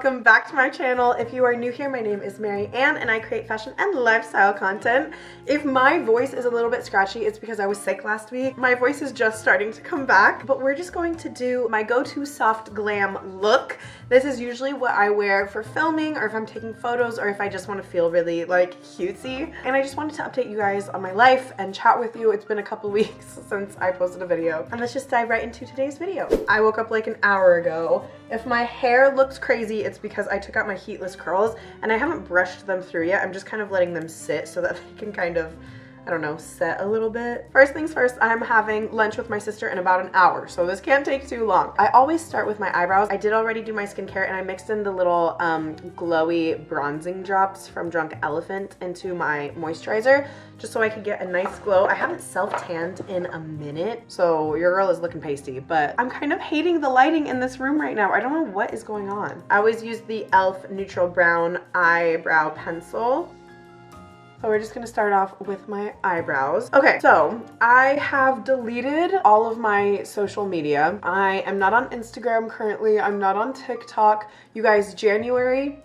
welcome back to my channel. If you are new here, my name is Mary Ann and I create fashion and lifestyle content. If my voice is a little bit scratchy, it's because I was sick last week. My voice is just starting to come back, but we're just going to do my go-to soft glam look. This is usually what I wear for filming or if I'm taking photos or if I just want to feel really like cutesy. And I just wanted to update you guys on my life and chat with you. It's been a couple weeks since I posted a video. And let's just dive right into today's video. I woke up like an hour ago. If my hair looks crazy, it's because I took out my heatless curls and I haven't brushed them through yet. I'm just kind of letting them sit so that they can kind of, I don't know, set a little bit. First things first, I'm having lunch with my sister in about an hour, so this can't take too long. I always start with my eyebrows. I did already do my skincare and I mixed in the little glowy bronzing drops from Drunk Elephant into my moisturizer just so I could get a nice glow. I haven't self-tanned in a minute, so your girl is looking pasty, but I'm kind of hating the lighting in this room right now. I don't know what is going on. I always use the e.l.f. Neutral Brown Eyebrow Pencil. So we're just gonna start off with my eyebrows. Okay, so I have deleted all of my social media. I am not on Instagram currently. I'm not on TikTok. You guys, January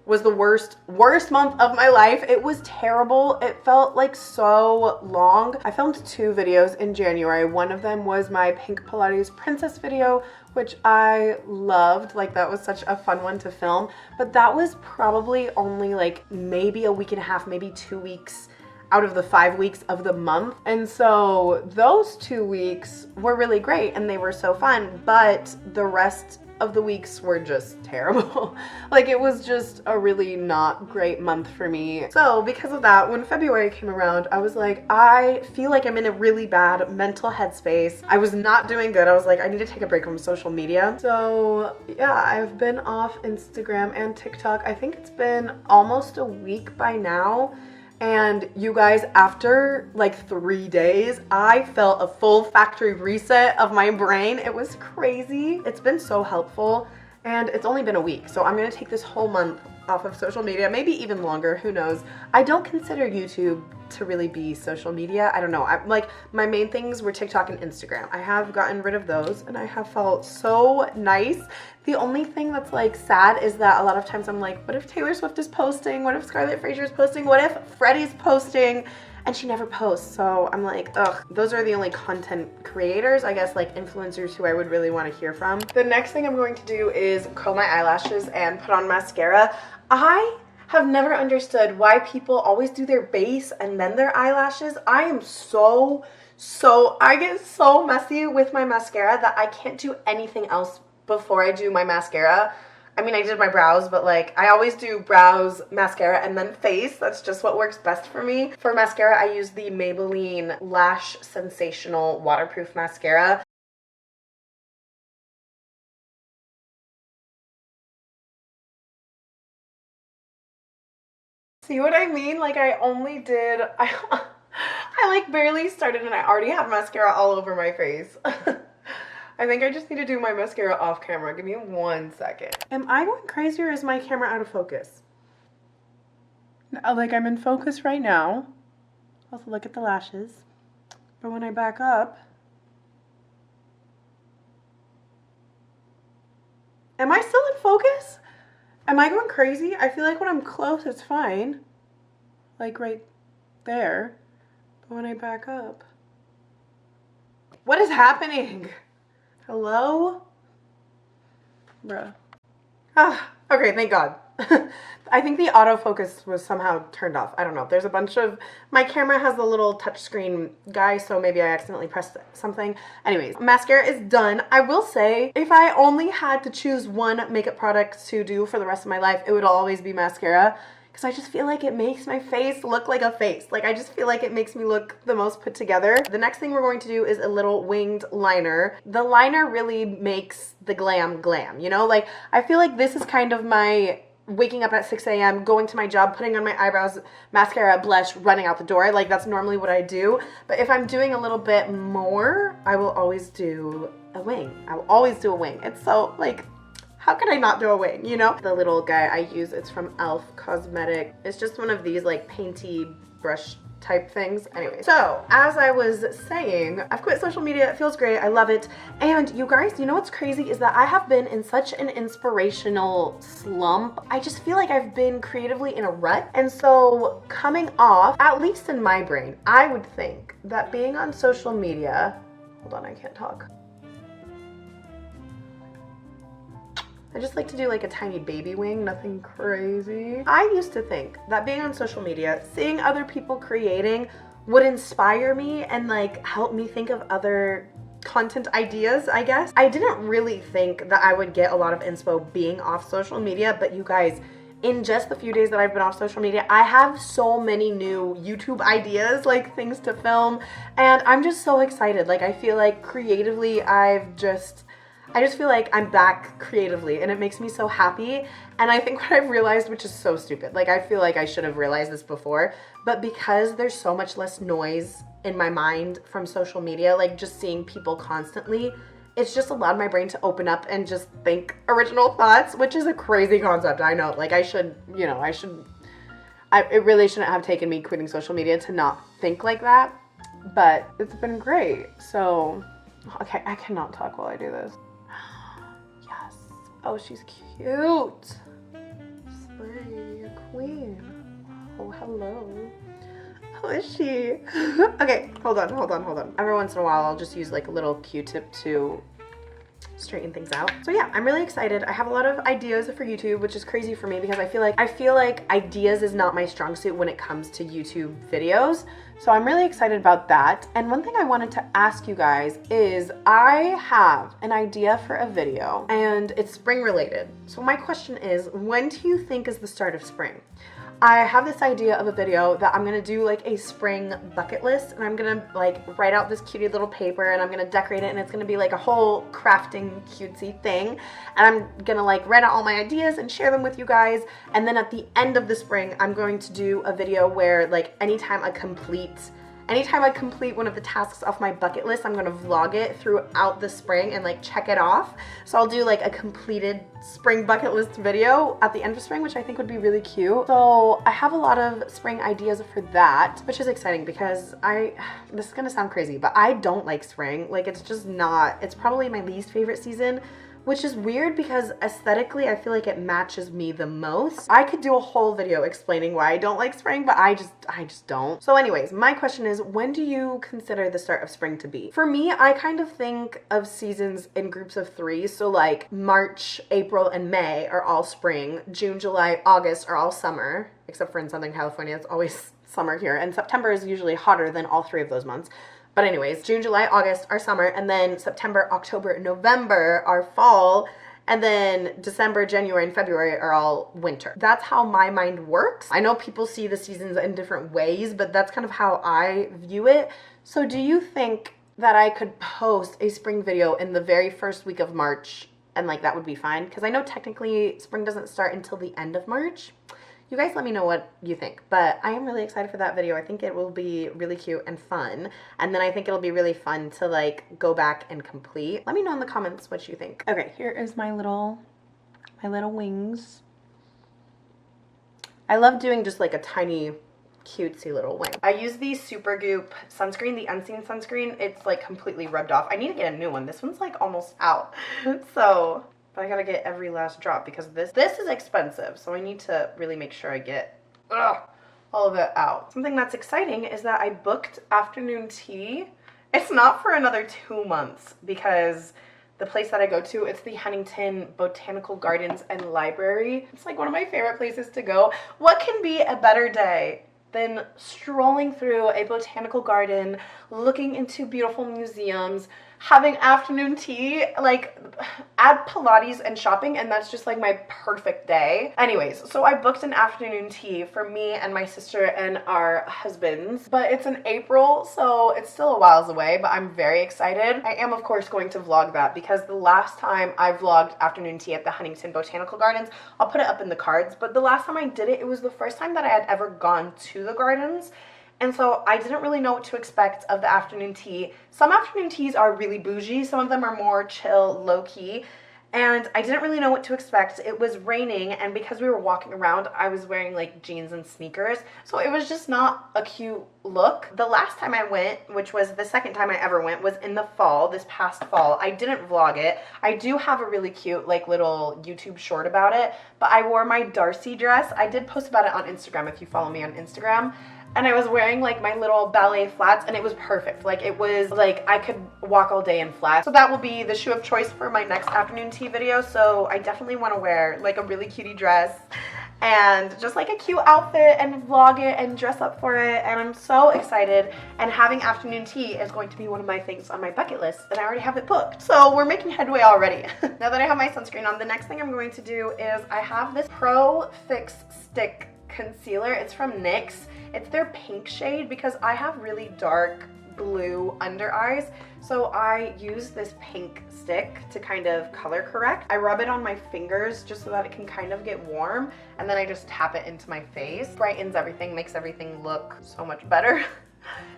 was the worst month of my life. It was terrible. It felt like so long. I filmed 2 videos in January. One of them was my Pink Pilates Princess video, which I loved. Like, that was such a fun one to film. But that was probably only like maybe a week and a half, maybe 2 weeks out of the 5 weeks of the month. And so those 2 weeks were really great and they were so fun, but the rest of the weeks were just terrible. Like, it was just a really not great month for me. So because of that, when February came around, I was like, I feel like I'm in a really bad mental headspace. I was not doing good. I was like, I need to take a break from social media. So yeah, I've been off Instagram and TikTok. I think it's been almost a week by now. And you guys, after like 3 days, I felt a full factory reset of my brain. It was crazy. It's been so helpful and it's only been a week. So I'm gonna take this whole month off of social media, maybe even longer, who knows. I don't consider YouTube to really be social media. I don't know. I'm like, my main things were TikTok and Instagram. I have gotten rid of those and I have felt so nice. The only thing that's like sad is that a lot of times I'm like, what if Taylor Swift is posting? What if Scarlett Fraser is posting? What if Freddie's posting? And she never posts. So I'm like, ugh, those are the only content creators, I guess, like influencers who I would really want to hear from. The next thing I'm going to do is curl my eyelashes and put on mascara. I have never understood why people always do their base and then their eyelashes. I am I get so messy with my mascara that I can't do anything else before I do my mascara. I mean, I did my brows, but like, I always do brows, mascara, and then face. That's just what works best for me. For mascara, I use the Maybelline Lash Sensational Waterproof Mascara. See what I mean? Like, I like barely started and I already have mascara all over my face. I think I just need to do my mascara off camera. Give me 1 second. Am I going crazy or is my camera out of focus? Like, I'm in focus right now. Also, look at the lashes. But when I back up, am I still in focus? Am I going crazy? I feel like when I'm close, it's fine. Like right there. But when I back up, what is happening? Hello? Bruh. Ah, okay, thank God. I think the autofocus was somehow turned off. I don't know. There's a bunch of, my camera has the little touchscreen guy, so maybe I accidentally pressed something. Anyways, mascara is done. I will say, if I only had to choose one makeup product to do for the rest of my life, it would always be mascara. Because I just feel like it makes my face look like a face. Like, I just feel like it makes me look the most put together. The next thing we're going to do is a little winged liner. The liner really makes the glam glam, you know? Like, I feel like this is kind of my waking up at 6 a.m., going to my job, putting on my eyebrows, mascara, blush, running out the door. Like, that's normally what I do. But if I'm doing a little bit more, I will always do a wing. I will always do a wing. It's so, like, how could I not do a wing, you know? The little guy I use, it's from Elf Cosmetic. It's just one of these like painty brush type things. Anyway, so as I was saying, I've quit social media. It feels great. I love it. And you guys, you know what's crazy is that I have been in such an inspirational slump. I just feel like I've been creatively in a rut. And so coming off, at least in my brain, I would think that being on social media, hold on, I can't talk. I just like to do like a tiny baby wing, nothing crazy. I used to think that being on social media, seeing other people creating would inspire me and like help me think of other content ideas, I guess. I didn't really think that I would get a lot of inspo being off social media, but you guys, in just the few days that I've been off social media, I have so many new YouTube ideas, like things to film, and I'm just so excited. Like I feel like creatively I just feel like I'm back creatively and it makes me so happy. And I think what I've realized, which is so stupid, like I feel like I should have realized this before, but because there's so much less noise in my mind from social media, like just seeing people constantly, it's just allowed my brain to open up and just think original thoughts, which is a crazy concept. I know, like I should, you know, it really shouldn't have taken me quitting social media to not think like that, but it's been great. So, okay, I cannot talk while I do this. Oh, she's cute. Slay, a queen. Oh, hello. How is she? Okay, hold on. Every once in a while, I'll just use like a little Q-tip to straighten things out. So yeah, I'm really excited. I have a lot of ideas for YouTube, which is crazy for me because I feel like ideas is not my strong suit when it comes to YouTube videos. So I'm really excited about that. And one thing I wanted to ask you guys is I have an idea for a video and it's spring related. So my question is, when do you think is the start of spring? I have this idea of a video that I'm gonna do like a spring bucket list, and I'm gonna like write out this cutie little paper and I'm gonna decorate it, and it's gonna be like a whole crafting cutesy thing, and I'm gonna like write out all my ideas and share them with you guys. And then at the end of the spring, I'm going to do a video where like anytime I complete one of the tasks off my bucket list, I'm gonna vlog it throughout the spring and like check it off. So I'll do like a completed spring bucket list video at the end of spring, which I think would be really cute. So I have a lot of spring ideas for that, which is exciting because this is gonna sound crazy, but I don't like spring. Like it's just not, it's probably my least favorite season, which is weird because aesthetically I feel like it matches me the most. I could do a whole video explaining why I don't like spring, but I just don't. So anyways, my question is, when do you consider the start of spring to be? For me, I kind of think of seasons in groups of 3. So like March, April, and May are all spring. June, July, August are all summer, except for in Southern California, it's always summer here. And September is usually hotter than all 3 of those months. But anyways, June, July, August are summer, and then September, October, and November are fall, and then December, January, and February are all winter. That's how my mind works. I know people see the seasons in different ways, but that's kind of how I view it. So do you think that I could post a spring video in the very first week of March, and like that would be fine? Because I know technically spring doesn't start until the end of March. You guys let me know what you think, but I am really excited for that video. I think it will be really cute and fun, and then I think it'll be really fun to like go back and complete. Let me know in the comments what you think. Okay, here is my little wings. I love doing just like a tiny cutesy little wing. I use the Supergoop sunscreen, the Unseen sunscreen. It's like completely rubbed off. I need to get a new one. This one's like almost out. So but I gotta get every last drop because this is expensive, so I need to really make sure I get all of it out. Something that's exciting is that I booked afternoon tea. It's not for another 2 months because the place that I go to, it's the Huntington Botanical Gardens and Library. It's like one of my favorite places to go. What can be a better day than strolling through a botanical garden, looking into beautiful museums, having afternoon tea, like add Pilates and shopping, and that's just like my perfect day. Anyways, so I booked an afternoon tea for me and my sister and our husbands, but it's in April, so it's still a whiles away, but I'm very excited. I am of course going to vlog that because the last time I vlogged afternoon tea at the Huntington Botanical Gardens, I'll put it up in the cards, but the last time I did it, it was the first time that I had ever gone to the gardens. And so I didn't really know what to expect of the afternoon tea. Some afternoon teas are really bougie. Some of them are more chill, low-key. and I didn't really know what to expect. It was raining, and because we were walking around, I was wearing like jeans and sneakers, so it was just not a cute look. The last time I went, which was the second time I ever went, was in the fall, this past fall. I didn't vlog it. I do have a really cute like little YouTube short about it, but I wore my Darcy dress. I did post about it on Instagram if you follow me on Instagram. And I was wearing like my little ballet flats, and it was perfect. Like it was like I could walk all day in flats. So that will be the shoe of choice for my next afternoon tea video. So I definitely want to wear like a really cutie dress and just like a cute outfit and vlog it and dress up for it. And I'm so excited, and having afternoon tea is going to be one of my things on my bucket list, and I already have it booked. So we're making headway already. Now that I have my sunscreen on, the next thing I'm going to do is I have this Pro Fix Stick concealer. It's from NYX. It's their pink shade because I have really dark blue under eyes, so I use this pink stick to kind of color correct. I rub it on my fingers just so that it can kind of get warm, and then I just tap it into my face. Brightens everything, makes everything look so much better.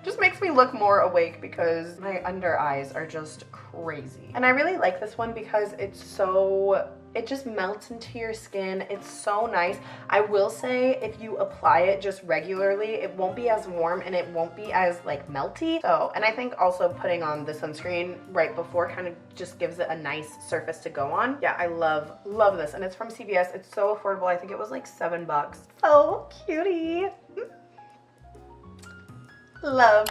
Just makes me look more awake because my under eyes are just crazy. And I really like this one because it just melts into your skin. It's so nice. I will say if you apply it just regularly, it won't be as warm and it won't be as like melty. So, and I think also putting on the sunscreen right before kind of just gives it a nice surface to go on. Yeah, I love this. And it's from CVS. It's so affordable. I think it was like $7. So cutie. Love.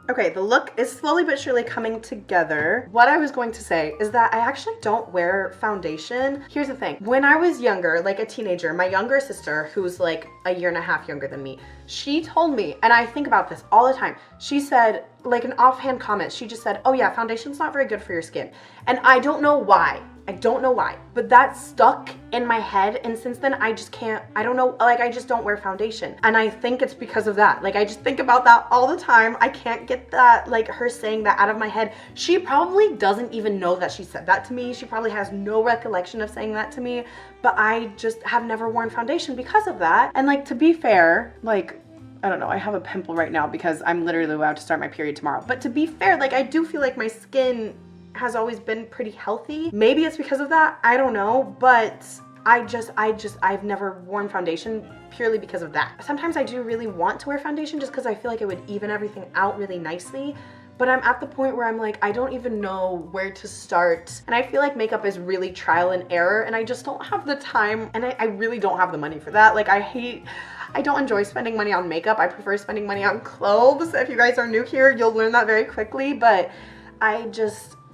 Okay, the look is slowly but surely coming together. What I was going to say is that I actually don't wear foundation. Here's the thing. When I was younger, like a teenager, my younger sister, who's like a year and a half younger than me, she told me, and I think about this all the time, she said, like an offhand comment, she just said, oh yeah, foundation's not very good for your skin. And I don't know why. I don't know why, but that stuck in my head, and since then I just can't, I don't know, like I just don't wear foundation. And I think it's because of that. Like I just think about that all the time. I can't get that, like her saying that out of my head. She probably doesn't even know that she said that to me. She probably has no recollection of saying that to me, but I just have never worn foundation because of that. And like, to be fair, like, I don't know, I have a pimple right now because I'm literally about to start my period tomorrow. But to be fair, like I do feel like my skin has always been pretty healthy. Maybe it's because of that, I don't know, but I've never worn foundation purely because of that. Sometimes I do really want to wear foundation just because I feel like it would even everything out really nicely, but I'm at the point where I'm like, I don't even know where to start. And I feel like makeup is really trial and error, and I just don't have the time, and I really don't have the money for that. Like I don't enjoy spending money on makeup. I prefer spending money on clothes. If you guys are new here, you'll learn that very quickly, but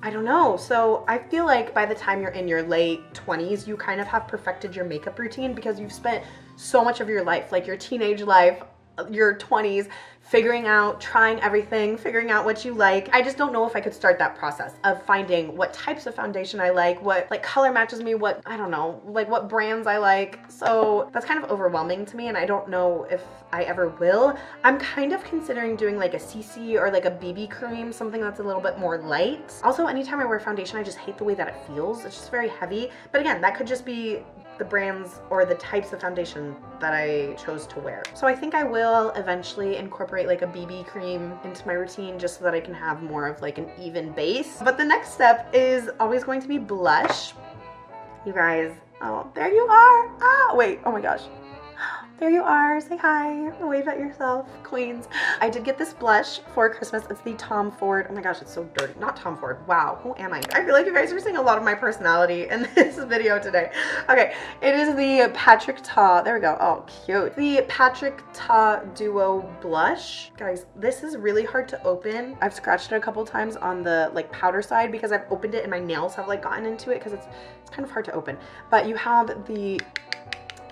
I don't know. So I feel like by the time you're in your late 20s, you kind of have perfected your makeup routine because you've spent so much of your life, like your teenage life, your 20s, figuring out, trying everything, figuring out what you like. I just don't know if I could start that process of finding what types of foundation I like, what like color matches me, what, I don't know, like what brands I like. So that's kind of overwhelming to me, and I don't know if I ever will. I'm kind of considering doing like a CC or like a BB cream, something that's a little bit more light. Also, anytime I wear foundation, I just hate the way that it feels. It's just very heavy. But again, that could just be the brands or the types of foundation that I chose to wear. So I think I will eventually incorporate like a BB cream into my routine just so that I can have more of like an even base. But the next step is always going to be blush. You guys, oh, there you are. Ah, wait, oh my gosh. There you are, say hi, wave at yourself, queens. I did get this blush for Christmas. It's the Tom Ford, oh my gosh, it's so dirty. Not Tom Ford, wow, who am I? I feel like you guys are seeing a lot of my personality in this video today. Okay, it is the Patrick Ta, there we go, oh, cute. The Patrick Ta Duo Blush. Guys, this is really hard to open. I've scratched it a couple times on the like powder side because I've opened it and my nails have like gotten into it because it's kind of hard to open. But you have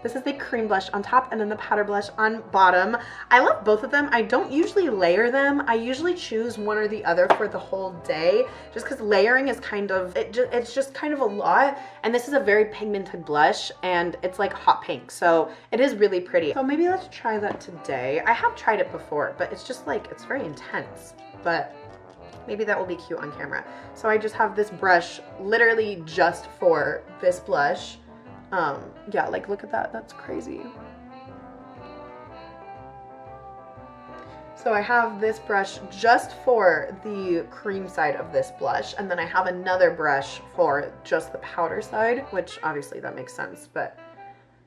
this is the cream blush on top and then the powder blush on bottom. I love both of them. I don't usually layer them. I usually choose one or the other for the whole day just because layering is kind of, it's just kind of a lot. And this is a very pigmented blush and it's like hot pink. So it is really pretty. So maybe let's try that today. I have tried it before, but it's just like, it's very intense, but maybe that will be cute on camera. So I just have this brush literally just for this blush. Yeah, like look at that, that's crazy. So I have this brush just for the cream side of this blush, and then I have another brush for just the powder side, which obviously that makes sense, but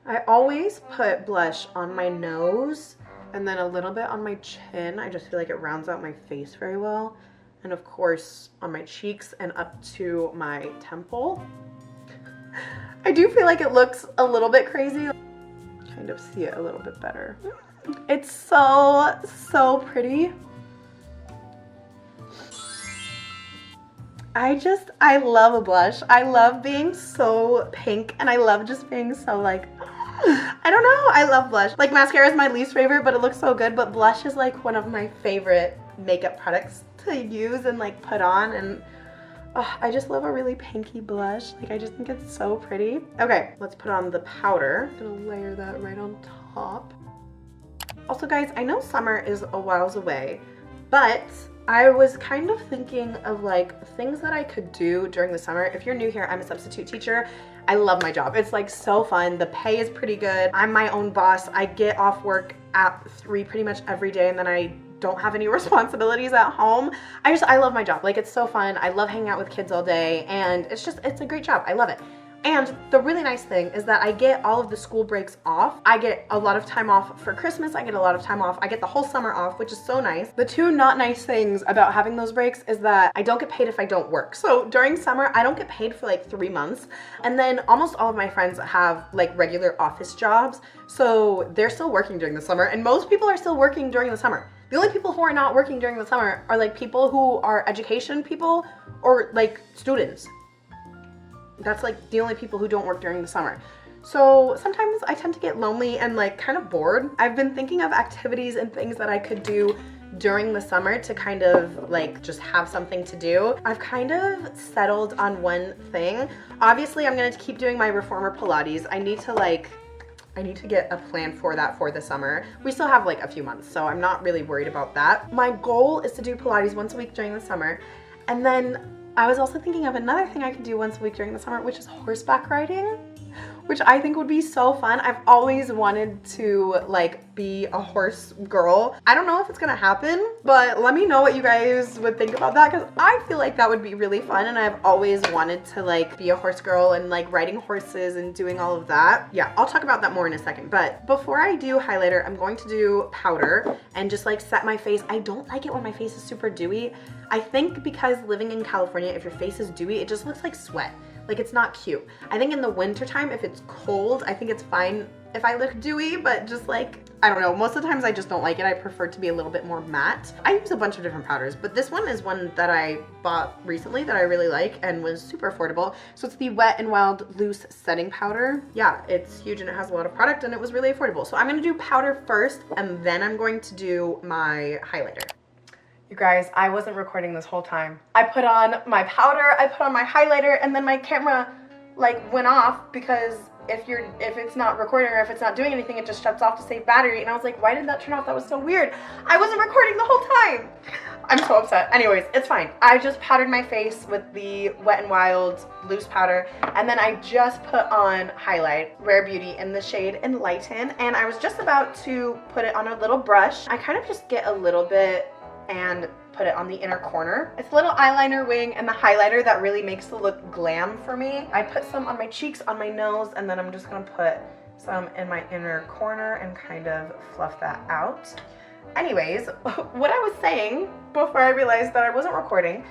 I always put blush on my nose and then a little bit on my chin. I just feel like it rounds out my face very well. And of course on my cheeks and up to my temple. I do feel like it looks a little bit crazy. Kind of see it a little bit better. It's so pretty. I love a blush. I love being so pink, and I love just being so like, I don't know, I love blush. Like mascara is my least favorite, but it looks so good, but blush is like one of my favorite makeup products to use and like put on, and I just love a really pinky blush. Like I just think it's so pretty. Okay, let's put on the powder. I'm gonna layer that right on top. Also guys, I know summer is a whiles away, but I was kind of thinking of like things that I could do during the summer. If you're new here, I'm a substitute teacher. I love my job. It's like so fun. The pay is pretty good. I'm my own boss. I get off work at 3 pretty much every day, and then I don't have any responsibilities at home. I love my job. Like it's so fun. I love hanging out with kids all day, and it's a great job. I love it. And the really nice thing is that I get all of the school breaks off. I get a lot of time off for Christmas. I get a lot of time off. I get the whole summer off, which is so nice. The two not nice things about having those breaks is that I don't get paid if I don't work. So during summer, I don't get paid for like 3 months. And then almost all of my friends have like regular office jobs. So they're still working during the summer, and most people are still working during the summer. The only people who are not working during the summer are like people who are education people or like students. That's like the only people who don't work during the summer. So sometimes I tend to get lonely and like kind of bored. I've been thinking of activities and things that I could do during the summer to kind of like just have something to do. I've kind of settled on one thing. Obviously I'm gonna keep doing my reformer Pilates. I need to get a plan for that for the summer. We still have like a few months, so I'm not really worried about that. My goal is to do Pilates once a week during the summer, and then I was also thinking of another thing I could do once a week during the summer, which is horseback riding, which I think would be so fun. I've always wanted to like be a horse girl. I don't know if it's gonna happen, but let me know what you guys would think about that, because I feel like that would be really fun, and I've always wanted to like be a horse girl and like riding horses and doing all of that. Yeah, I'll talk about that more in a second, but before I do highlighter, I'm going to do powder and just like set my face. I don't like it when my face is super dewy. I think because living in California, if your face is dewy, it just looks like sweat. Like it's not cute. I think in the winter time, if it's cold, I think it's fine if I look dewy, but just like, I don't know, most of the times I just don't like it. I prefer to be a little bit more matte. I use a bunch of different powders, but this one is one that I bought recently that I really like and was super affordable. So it's the Wet n Wild Loose Setting Powder. Yeah, it's huge and it has a lot of product, and it was really affordable. So I'm gonna do powder first, and then I'm going to do my highlighter. You guys, I wasn't recording this whole time. I put on my powder, I put on my highlighter, and then my camera like went off because if it's not recording or if it's not doing anything, it just shuts off to save battery. And I was like, why did that turn off? That was so weird. I wasn't recording the whole time. I'm so upset. Anyways, it's fine. I just powdered my face with the Wet n Wild loose powder, and then I just put on highlight, Rare Beauty in the shade Enlighten, and I was just about to put it on a little brush. I kind of just get a little bit and put it on the inner corner. It's a little eyeliner wing and the highlighter that really makes the look glam for me. I put some on my cheeks, on my nose, and then I'm just gonna put some in my inner corner and kind of fluff that out. Anyways, what I was saying before I realized that I wasn't recording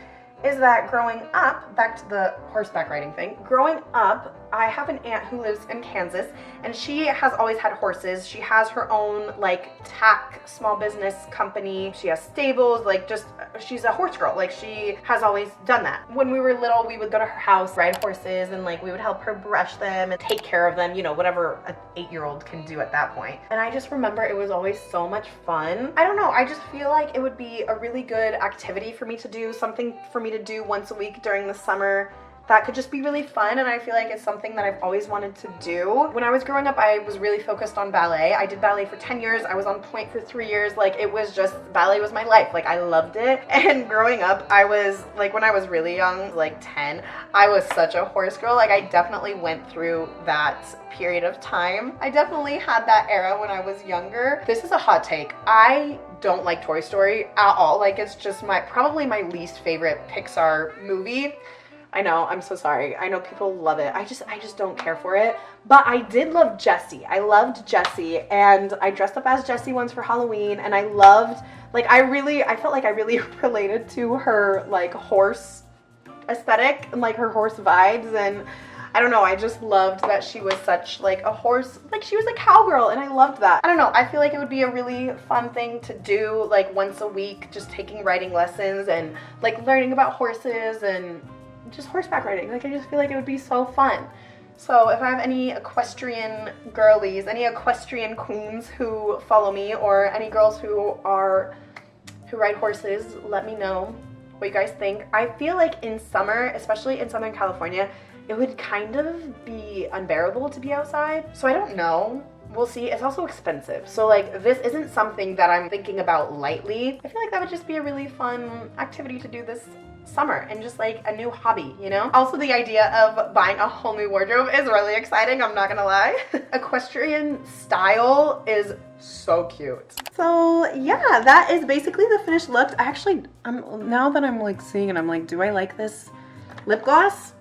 is that growing up, back to the horseback riding thing, growing up, I have an aunt who lives in Kansas, and she has always had horses. She has her own like tack small business company. She has stables, like just, she's a horse girl. Like she has always done that. When we were little, we would go to her house, ride horses, and like we would help her brush them and take care of them, you know, whatever an 8-year-old can do at that point. And I just remember it was always so much fun. I don't know, I just feel like it would be a really good activity for me to do, something for me to do once a week during the summer that could just be really fun, and I feel like it's something that I've always wanted to do. When I was growing up, I was really focused on ballet. I did ballet for 10 years. I was on point for 3 years. Like, it was just, ballet was my life. Like, I loved it. And growing up, I was, like, when I was really young, like 10, I was such a horse girl. Like, I definitely went through that period of time. I definitely had that era when I was younger. This is a hot take. I don't like Toy Story at all. Like, it's just probably my least favorite Pixar movie. I know, I'm so sorry. I know people love it. I just don't care for it. But I did love Jessie. I loved Jessie, and I dressed up as Jessie once for Halloween, and I loved, like, I felt like I really related to her, like, horse aesthetic and, like, her horse vibes, and I don't know, I just loved that she was such, like, a horse, like, she was a cowgirl, and I loved that. I don't know, I feel like it would be a really fun thing to do, like, once a week, just taking riding lessons and, like, learning about horses and just horseback riding. Like, I just feel like it would be so fun. So if I have any equestrian girlies, any equestrian queens who follow me, or any girls who ride horses, let me know what you guys think. I feel like in summer, especially in Southern California, it would kind of be unbearable to be outside. So I don't know. We'll see. It's also expensive. So, like, this isn't something that I'm thinking about lightly. I feel like that would just be a really fun activity to do this summer, and just like a new hobby, you know? Also, the idea of buying a whole new wardrobe is really exciting, I'm not gonna lie. Equestrian style is so cute. So yeah, that is basically the finished look. Now that I'm like seeing it, I'm like, do I like this lip gloss?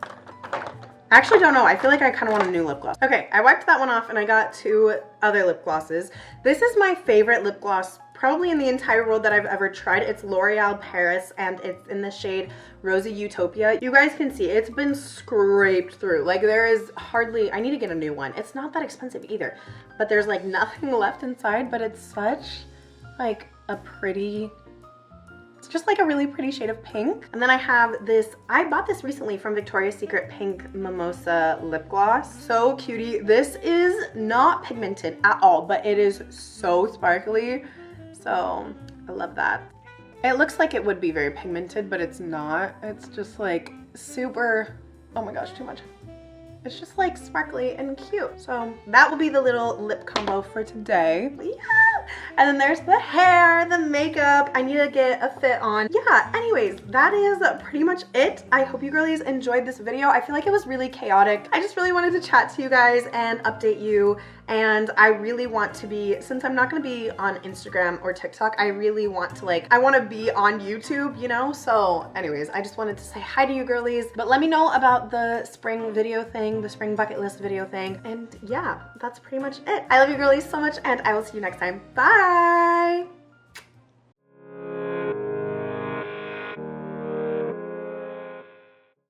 I actually don't know. I feel like I kind of want a new lip gloss. Okay, I wiped that one off and I got 2 other lip glosses. This is my favorite lip gloss probably in the entire world that I've ever tried. It's L'Oreal Paris, and it's in the shade Rosy Utopia. You guys can see it's been scraped through. Like, there is hardly, I need to get a new one. It's not that expensive either, but there's like nothing left inside, but it's such like a pretty, it's just like a really pretty shade of pink. And then I have this, I bought this recently from Victoria's Secret Pink Mimosa lip gloss. So cutie. This is not pigmented at all, but it is so sparkly. So I love that. It looks like it would be very pigmented, but it's not. It's just like super, oh my gosh, too much. It's just like sparkly and cute. So that will be the little lip combo for today. Yeah. And then there's the hair, the makeup. I need to get a fit on. Yeah, anyways, that is pretty much it. I hope you girlies enjoyed this video. I feel like it was really chaotic. I just really wanted to chat to you guys and update you. And I really want to be, since I'm not gonna be on Instagram or TikTok, I really want to, like, I wanna be on YouTube, you know? So anyways, I just wanted to say hi to you girlies. But let me know about the spring video thing, the spring bucket list video thing. And yeah, that's pretty much it. I love you girlies so much, and I will see you next time. Bye!